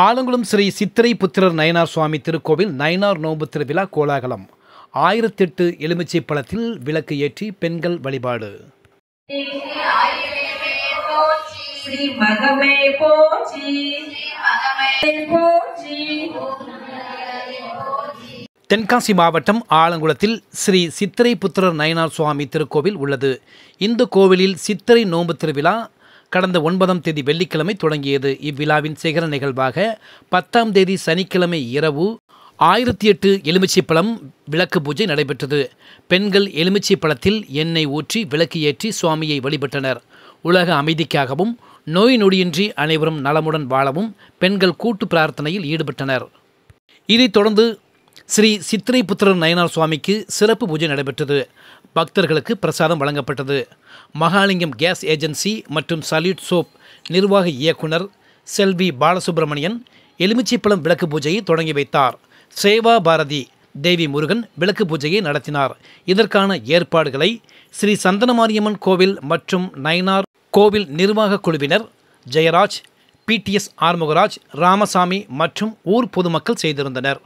ஆலங்குளம் ஸ்ரீ சித்திரை புத்திரர் நயினார் சுவாமி திருக்கோவில் நயினார் நோன்பு திருவிழா கோலாகலம். 1008 எலுமிச்சை பழத்தில் விளக்கு ஏற்றி பெண்கள் வழிபாடு. தென்காசி மாவட்டம் ஆலங்குளத்தில் ஸ்ரீ சித்திரை புத்திரர் நயினார் சுவாமி திருக்கோவில் உள்ளது. இந்த கோவிலில் சித்திரை நோன்பு திருவிழா கடந்த 9ஆம் தேதி வெள்ளிக்கிழமை தொடங்கியது. இவ்விழாவின் சிகர நிகழ்வாக 10ஆம் தேதி சனிக்கிழமை இரவு 1008 எலுமிச்சை பழம் விளக்கு பூஜை நடைபெற்றது. பெண்கள் எலுமிச்சை பழத்தில் எண்ணெய் ஊற்றி விளக்கு ஏற்றி சுவாமியை வழிபட்டனர். உலக அமைதிக்காகவும் நோய் நொடியின்றி அனைவரும் நலமுடன் வாழவும் பெண்கள் கூட்டு பிரார்த்தனையில் ஈடுபட்டனர். இதைத் தொடர்ந்து ஸ்ரீ சித்திரை புத்திரர் நயினார் சுவாமிக்கு சிறப்பு பூஜை நடைபெற்றது. பக்தர்களுக்கு பிரசாதம் வழங்கப்பட்டது. மகாலிங்கம் கேஸ் ஏஜென்சி மற்றும் சல்யூட் சோப் நிர்வாக இயக்குனர் செல்வி பாலசுப்ரமணியன் எலுமிச்சைப்பழம் விளக்கு பூஜையை தொடங்கி வைத்தார். சேவா பாரதி தேவி முருகன் விளக்கு பூஜையை நடத்தினார். இதற்கான ஏற்பாடுகளை ஸ்ரீ சந்தனமாரியம்மன் கோவில் மற்றும் நயினார் கோவில் நிர்வாக குழுவினர் ஜெயராஜ், PTS ஆறுமுகராஜ், ராமசாமி மற்றும் ஊர் பொதுமக்கள் செய்திருந்தனர்.